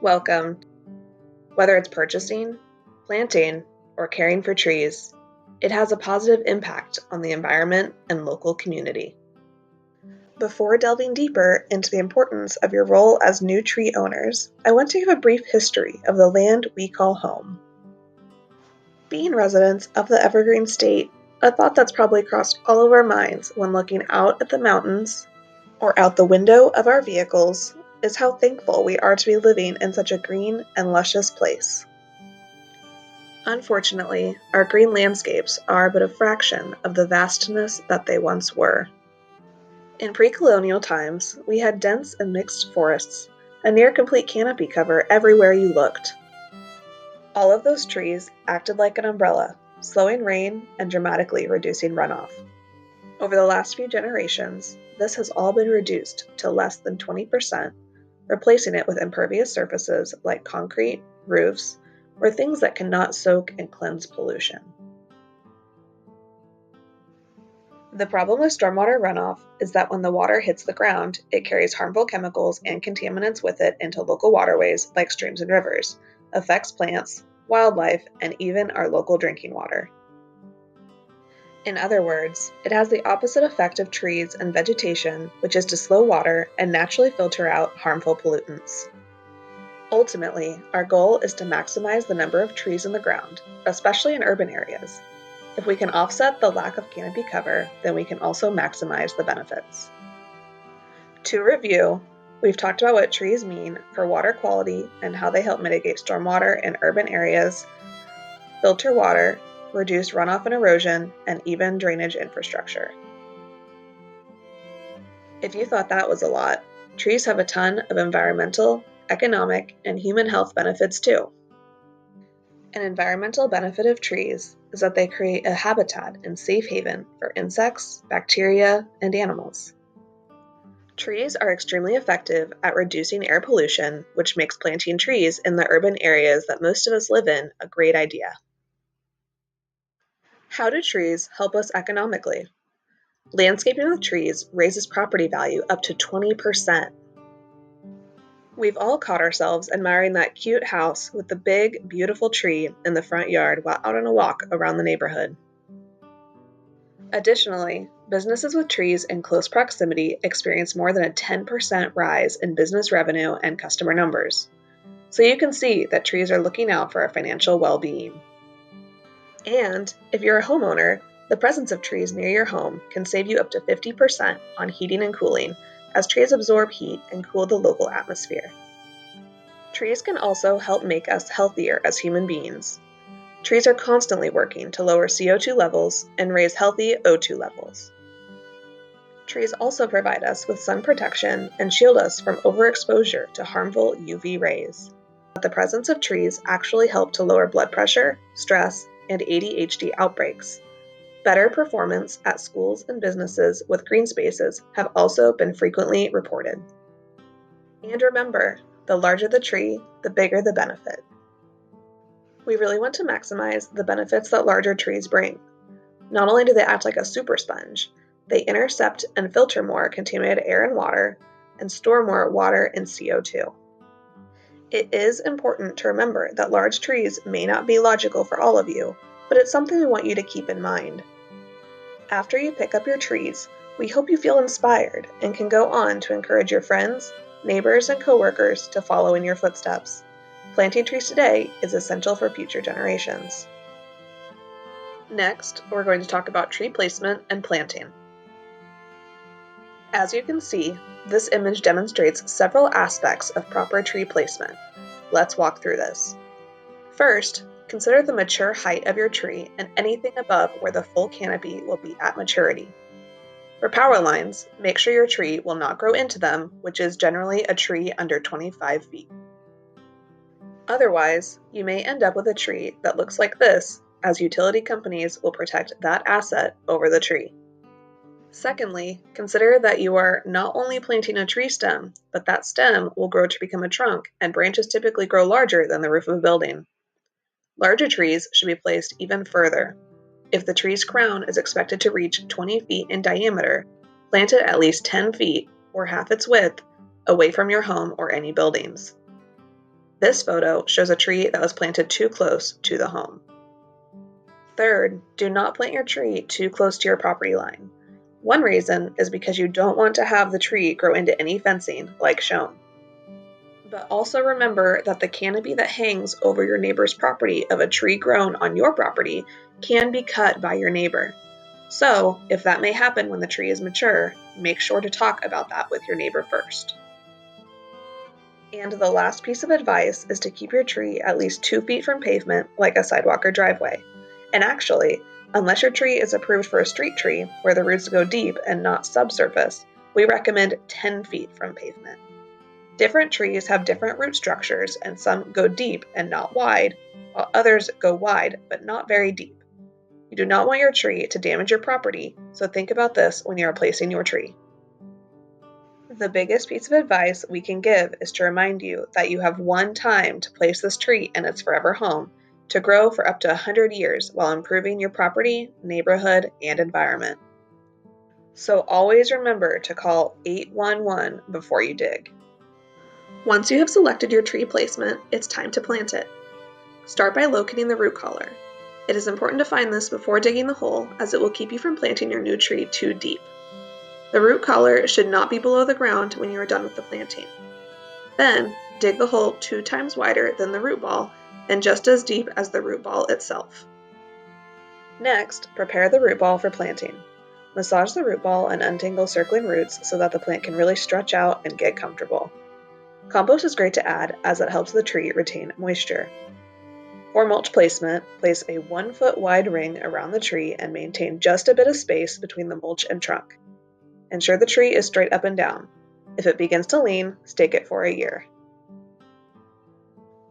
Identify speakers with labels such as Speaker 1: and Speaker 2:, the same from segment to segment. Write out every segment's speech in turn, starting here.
Speaker 1: Welcome. Whether it's purchasing, planting, or caring for trees, it has a positive impact on the environment and local community. Before delving deeper into the importance of your role as new tree owners, I want to give a brief history of the land we call home. Being residents of the Evergreen State, a thought that's probably crossed all of our minds when looking out at the mountains or out the window of our vehicles is how thankful we are to be living in such a green and luscious place. Unfortunately, our green landscapes are but a fraction of the vastness that they once were. In pre-colonial times, we had dense and mixed forests, a near-complete canopy cover everywhere you looked. All of those trees acted like an umbrella, slowing rain and dramatically reducing runoff. Over the last few generations, this has all been reduced to less than 20%, replacing it with impervious surfaces like concrete, roofs, or things that cannot soak and cleanse pollution. The problem with stormwater runoff is that when the water hits the ground, it carries harmful chemicals and contaminants with it into local waterways like streams and rivers, affects plants, wildlife, and even our local drinking water. In other words, it has the opposite effect of trees and vegetation, which is to slow water and naturally filter out harmful pollutants. Ultimately, our goal is to maximize the number of trees in the ground, especially in urban areas. If we can offset the lack of canopy cover, then we can also maximize the benefits. To review, we've talked about what trees mean for water quality and how they help mitigate stormwater in urban areas, filter water, reduce runoff and erosion, and even drainage infrastructure. If you thought that was a lot, trees have a ton of environmental, economic, and human health benefits too. An environmental benefit of trees is that they create a habitat and safe haven for insects, bacteria, and animals. Trees are extremely effective at reducing air pollution, which makes planting trees in the urban areas that most of us live in a great idea. How do trees help us economically? Landscaping with trees raises property value up to 20%. We've all caught ourselves admiring that cute house with the big, beautiful tree in the front yard while out on a walk around the neighborhood. Additionally, businesses with trees in close proximity experience more than a 10% rise in business revenue and customer numbers. So you can see that trees are looking out for our financial well-being. And if you're a homeowner, the presence of trees near your home can save you up to 50% on heating and cooling, as trees absorb heat and cool the local atmosphere. Trees can also help make us healthier as human beings. Trees are constantly working to lower CO2 levels and raise healthy O2 levels. Trees also provide us with sun protection and shield us from overexposure to harmful UV rays. The presence of trees actually help to lower blood pressure, stress, and ADHD outbreaks. Better performance at schools and businesses with green spaces have also been frequently reported. And remember, the larger the tree, the bigger the benefit. We really want to maximize the benefits that larger trees bring. Not only do they act like a super sponge, they intercept and filter more contaminated air and water, and store more water and CO2. It is important to remember that large trees may not be logical for all of you, but it's something we want you to keep in mind. After you pick up your trees, we hope you feel inspired and can go on to encourage your friends, neighbors, and coworkers to follow in your footsteps. Planting trees today is essential for future generations. Next, we're going to talk about tree placement and planting. As you can see, this image demonstrates several aspects of proper tree placement. Let's walk through this. First, consider the mature height of your tree and anything above where the full canopy will be at maturity. For power lines, make sure your tree will not grow into them, which is generally a tree under 25 feet. Otherwise, you may end up with a tree that looks like this, as utility companies will protect that asset over the tree. Secondly, consider that you are not only planting a tree stem, but that stem will grow to become a trunk, and branches typically grow larger than the roof of a building. Larger trees should be placed even further. If the tree's crown is expected to reach 20 feet in diameter, plant it at least 10 feet, or half its width, away from your home or any buildings. This photo shows a tree that was planted too close to the home. Third, do not plant your tree too close to your property line. One reason is because you don't want to have the tree grow into any fencing like shown. But also remember that the canopy that hangs over your neighbor's property of a tree grown on your property can be cut by your neighbor. So, if that may happen when the tree is mature, make sure to talk about that with your neighbor first. And the last piece of advice is to keep your tree at least 2 feet from pavement, like a sidewalk or driveway. And actually, unless your tree is approved for a street tree where the roots go deep and not subsurface, we recommend 10 feet from pavement. Different trees have different root structures, and some go deep and not wide, while others go wide but not very deep. You do not want your tree to damage your property, so think about this when you are placing your tree. The biggest piece of advice we can give is to remind you that you have one time to place this tree in its forever home to grow for up to 100 years while improving your property, neighborhood, and environment. So always remember to call 811 before you dig. Once you have selected your tree placement, it's time to plant it. Start by locating the root collar. It is important to find this before digging the hole, as it will keep you from planting your new tree too deep. The root collar should not be below the ground when you are done with the planting. Then, dig the hole 2 times wider than the root ball and just as deep as the root ball itself. Next, prepare the root ball for planting. Massage the root ball and untangle circling roots so that the plant can really stretch out and get comfortable. Compost is great to add as it helps the tree retain moisture. For mulch placement, place a 1 foot wide ring around the tree and maintain just a bit of space between the mulch and trunk. Ensure the tree is straight up and down. If it begins to lean, stake it for a year.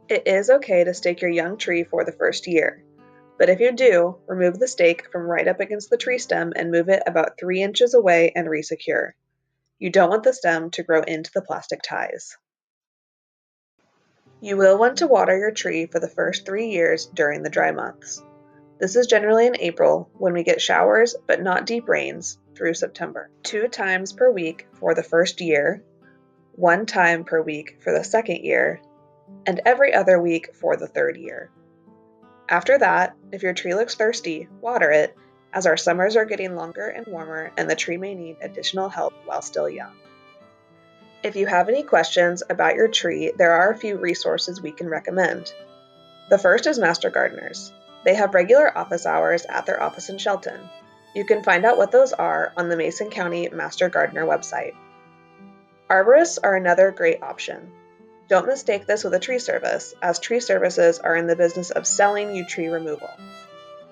Speaker 1: It is okay to stake your young tree for the first year, but if you do, remove the stake from right up against the tree stem and move it about 3 inches away and resecure. You don't want the stem to grow into the plastic ties. You will want to water your tree for the first 3 years during the dry months. This is generally in April when we get showers but not deep rains through September. 2 times per week for the first year, 1 time per week for the second year, and every other week for the third year. After that, if your tree looks thirsty, water it, as our summers are getting longer and warmer and the tree may need additional help while still young. If you have any questions about your tree, there are a few resources we can recommend. The first is Master Gardeners. They have regular office hours at their office in Shelton. You can find out what those are on the Mason County Master Gardener website. Arborists are another great option. Don't mistake this with a tree service, as tree services are in the business of selling you tree removal.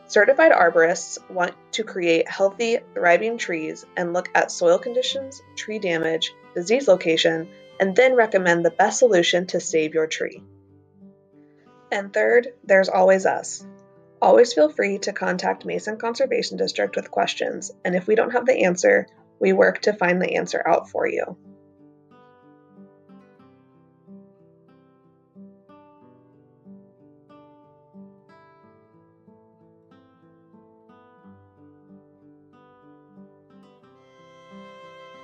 Speaker 1: Certified arborists want to create healthy, thriving trees and look at soil conditions, tree damage, disease location, and then recommend the best solution to save your tree. And third, there's always us. Always feel free to contact Mason Conservation District with questions, and if we don't have the answer, we work to find the answer out for you.